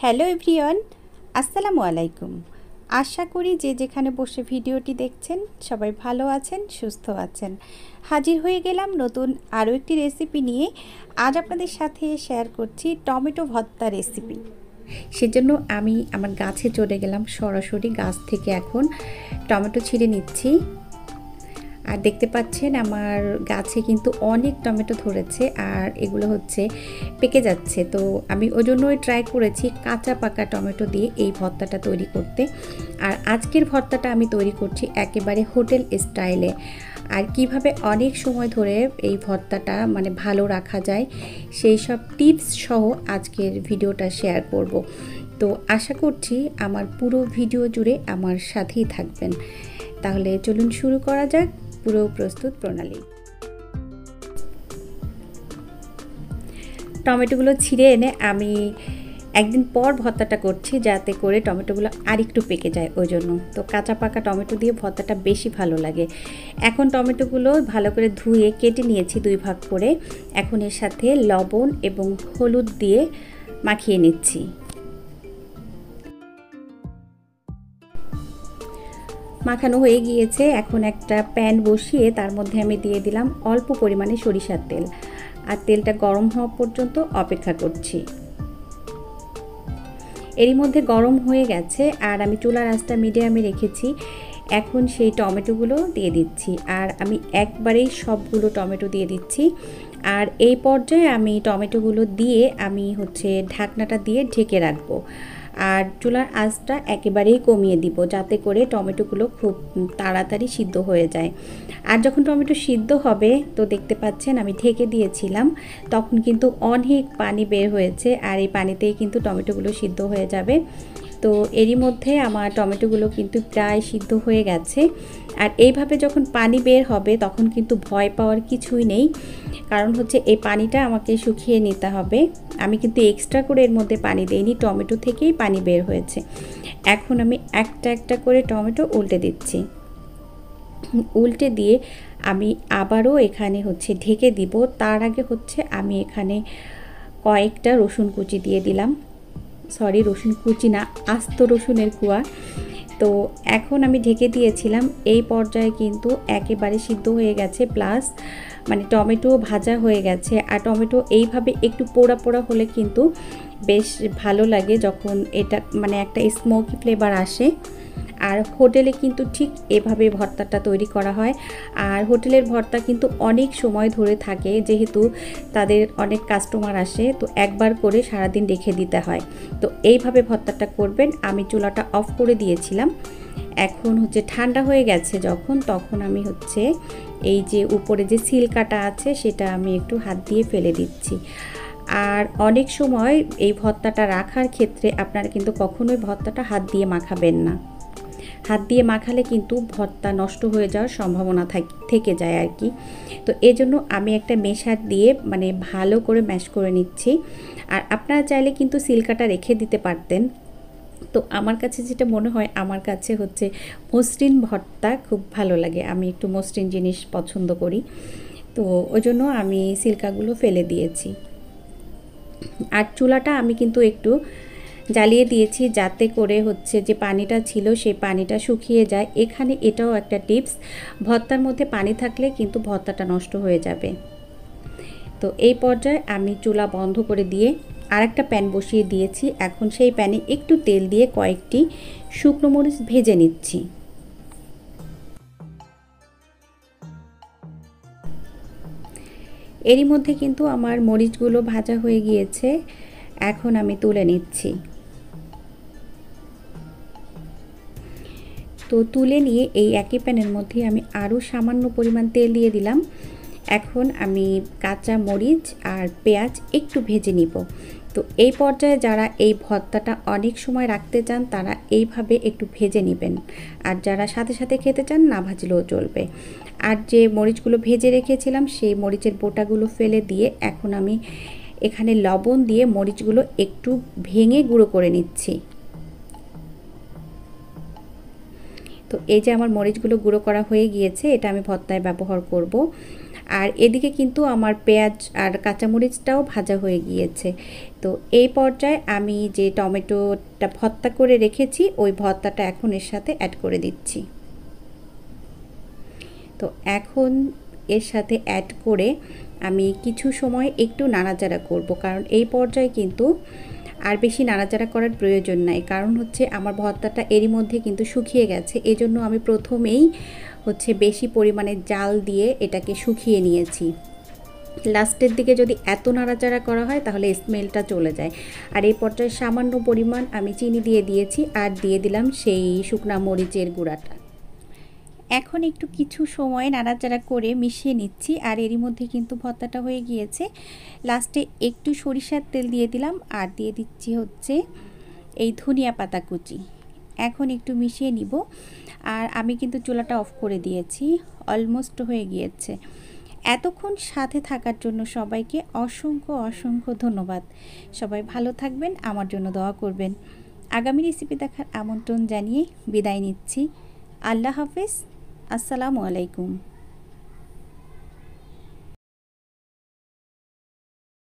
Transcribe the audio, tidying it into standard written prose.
Hello everyone, আসসালামু আলাইকুম। আশা করি যে যেখানে বসে ভিডিওটি দেখছেন সবাই ভালো আছেন, সুস্থ আছেন। হাজির হয়ে গেলাম নতুন আরও একটি রেসিপি নিয়ে। আজ আপনাদের সাথে শেয়ার করছি টমেটো ভর্তা রেসিপি। সেজন্য আমি আমার গাছে চলে গেলাম, সরাসরি গাছ থেকে এখন টমেটো ছিঁড়ে নিচ্ছি। আর দেখতে পাচ্ছেন আমার গাছে কিন্তু অনেক টমেটো ধরেছে আর এগুলো হচ্ছে পেকে যাচ্ছে। তো আমি ওই জন্যই ট্রাই করেছি কাঁচা পাকা টমেটো দিয়ে এই ভর্তাটা তৈরি করতে। আর আজকের ভর্তাটা আমি তৈরি করছি একেবারে হোটেল স্টাইলে। আর কিভাবে অনেক সময় ধরে এই ভর্তাটা ভালো রাখা যায় সেই সব টিপস সহ আজকের ভিডিওটা শেয়ার করব। তো আশা করছি আমার পুরো ভিডিও জুড়ে আমার সাথেই থাকবেন। তাহলে চলুন শুরু করা যাক পুরো প্রস্তুত প্রণালী। টমেটোগুলো ছিঁড়ে এনে আমি একদিন পর ভর্তাটা করছি যাতে করে টমেটোগুলো আরেকটু পেকে যায়, ওই জন্য। তো কাঁচা পাকা টমেটো দিয়ে ভর্তাটা বেশি ভালো লাগে। এখন টমেটোগুলো ভালো করে ধুয়ে কেটে নিয়েছি দুই ভাগ করে। এখন এর সাথে লবণ এবং হলুদ দিয়ে মাখিয়ে নিচ্ছি। মাখানো হয়ে গিয়েছে। এখন একটা প্যান বসিয়ে তার মধ্যে আমি দিয়ে দিলাম অল্প পরিমাণে সরিষার তেল। আর তেলটা গরম হওয়া পর্যন্ত অপেক্ষা করছি। এরই মধ্যে গরম হয়ে গেছে আর আমি চুলার আঁচটা মিডিয়ামে রেখেছি। এখন সেই টমেটোগুলো দিয়ে দিচ্ছি আর আমি একবারেই সবগুলো টমেটো দিয়ে দিচ্ছি। আর এই পর্যায়ে আমি টমেটোগুলো দিয়ে আমি ঢাকনাটা দিয়ে ঢেকে রাখবো। আর চুলার আঁচটা একেবারেই কমিয়ে দিব যাতে করে টমেটোগুলো খুব তাড়াতাড়ি সিদ্ধ হয়ে যায়। আর যখন টমেটো সিদ্ধ হবে তো দেখতে পাচ্ছেন আমি ঢেকে দিয়েছিলাম, তখন কিন্তু অনেক পানি বের হয়েছে আর এই পানিতেই কিন্তু টমেটোগুলো সিদ্ধ হয়ে যাবে। তো এরই মধ্যে আমার টমেটোগুলো কিন্তু প্রায় সিদ্ধ হয়ে গেছে। আর এইভাবে যখন পানি বের হবে তখন কিন্তু ভয় পাওয়ার কিছুই নেই, কারণ এই পানিটা আমাকে শুকিয়ে নিতে হবে। আমি কিন্তু এক্সট্রা করে এর মধ্যে পানি দেইনি, টমেটো থেকেই পানি বের হয়েছে। এখন আমি একটা একটা করে টমেটো উল্টে দিচ্ছি। উল্টে দিয়ে আমি আবারও এখানে ঢেকে দিব। তার আগে আমি এখানে কয়েকটা রসুন কুচি দিয়ে দিলাম। সরি, রসুন কুচি না, আস্ত রসুনের কুয়া। তো এখন আমি ঢেকে দিয়েছিলাম। এই পর্যায়ে কিন্তু একেবারে সিদ্ধ হয়ে গেছে, প্লাস টমেটো ভাজা হয়ে গেছে। আর টমেটো এইভাবে একটু পোড়া পোড়া হলে কিন্তু বেশ ভালো লাগে, যখন এটা একটা স্মোকি ফ্লেভার আসে। আর হোটেলে কিন্তু ঠিক এভাবে ভর্তাটা তৈরি করা হয়। আর হোটেলের ভর্তা কিন্তু অনেক সময় ধরে থাকে, যেহেতু তাদের অনেক কাস্টমার আসে, তো একবার করে সারাদিন রেখে দিতে হয়। তো এইভাবে ভর্তাটা করবেন। আমি চুলাটা অফ করে দিয়েছিলাম। এখন ঠান্ডা হয়ে গেছে যখন, তখন আমি এই যে উপরে যে সিলকাটা আছে সেটা আমি একটু হাত দিয়ে ফেলে দিচ্ছি। আর অনেক সময় এই ভর্তাটা রাখার ক্ষেত্রে আপনারা কিন্তু কখনোই ভর্তাটা হাত দিয়ে মাখাবেন না। হাত দিয়ে মাখালে কিন্তু ভর্তা নষ্ট হয়ে যাওয়ার সম্ভাবনা থেকে যায় আর কি। তো এজন্য আমি একটা মেশার দিয়ে ভালো করে ম্যাশ করে নিচ্ছি। আর আপনারা চাইলে কিন্তু সিলকাটা রেখে দিতে পারতেন। তো আমার কাছে যেটা মনে হয়, আমার কাছে মসৃণ ভর্তা খুব ভালো লাগে। আমি একটু মসৃণ জিনিস পছন্দ করি, তো ওই জন্য আমি সিলকাগুলো ফেলে দিয়েছি। আর চুলাটা আমি কিন্তু একটু জ্বালিয়ে দিয়েছি যাতে করে যে পানিটা ছিল সেই পানিটা শুকিয়ে যায়। এখানে এটাও একটা টিপস, ভর্তার মধ্যে পানি থাকলে কিন্তু ভর্তাটা নষ্ট হয়ে যাবে। তো এই পর্যায়ে আমি চুলা বন্ধ করে দিয়ে আরেকটা প্যান বসিয়ে দিয়েছি। এখন সেই প্যানে একটু তেল দিয়ে কয়েকটি শুকনো মরিচ ভেজে নিচ্ছি। এরই মধ্যে কিন্তু আমার মরিচগুলো ভাজা হয়ে গিয়েছে। এখন আমি তুলে নিচ্ছি। তো তুলে নিয়ে এই একই প্যানের মধ্যে আমি আরও সামান্য পরিমাণ তেল দিয়ে দিলাম। এখন আমি কাঁচা মরিচ আর পেঁয়াজ একটু ভেজে নিব। তো এই পর্যায়ে যারা এই ভর্তাটা অনেক সময় রাখতে চান তারা এইভাবে একটু ভেজে নেবেন। আর যারা সাথে সাথে খেতে চান না ভাজলেও চলবে। আর যে মরিচগুলো ভেজে রেখেছিলাম সেই মরিচের বোটাগুলো ফেলে দিয়ে এখন আমি এখানে লবণ দিয়ে মরিচগুলো একটু ভেঙে গুঁড়ো করে নিচ্ছি। তো এই যে আমার মরিচগুলো গুঁড়ো করা হয়ে গিয়েছে, এটা আমি ভর্তায় ব্যবহার করব। আর এদিকে কিন্তু আমার পেঁয়াজ আর কাঁচামরিচটাও ভাজা হয়ে গিয়েছে। তো এই পর্যায়ে আমি যে টমেটোটা ভর্তা করে রেখেছি ওই ভর্তাটা এখন এর সাথে অ্যাড করে দিচ্ছি। তো এখন এর সাথে অ্যাড করে আমি কিছু সময় একটু নাড়াচাড়া করব, কারণ এই পর্যায়ে কিন্তু আর বেশি নাড়াচাড়া করার প্রয়োজন নাই, কারণ হচ্ছে আমার ভর্তাটা এরই মধ্যে কিন্তু শুকিয়ে গেছে। এজন্য আমি প্রথমেই হচ্ছে বেশি পরিমাণে জাল দিয়ে এটাকে শুকিয়ে নিয়েছি। লাস্টের দিকে যদি এত নাড়াচাড়া করা হয় তাহলে স্মেলটা চলে যায়। আর এই পর্যায়ে সামান্য পরিমাণ আমি চিনি দিয়ে দিয়েছি আর দিয়ে দিলাম সেই শুকনা মরিচের গুঁড়াটা। এখন একটু কিছু সময় নাড়াচাড়া করে মিশিয়ে নিচ্ছি, আর এরই মধ্যে কিন্তু ভর্তাটা হয়ে গিয়েছে। লাস্টে একটু সরিষার তেল দিয়ে দিলাম আর দিয়ে দিচ্ছি হচ্ছে এই ধনিয়া পাতা কুচি। এখন একটু মিশিয়ে নিব, আর আমি কিন্তু চুলাটা অফ করে দিয়েছি, অলমোস্ট হয়ে গিয়েছে। এতক্ষণ সাথে থাকার জন্য সবাইকে অসংখ্য অসংখ্য ধন্যবাদ। সবাই ভালো থাকবেন, আমার জন্য দোয়া করবেন। আগামী রেসিপি দেখার আমন্ত্রণ জানিয়ে বিদায় নিচ্ছি। আল্লাহ হাফেজ, আসসালামু আলাইকুম।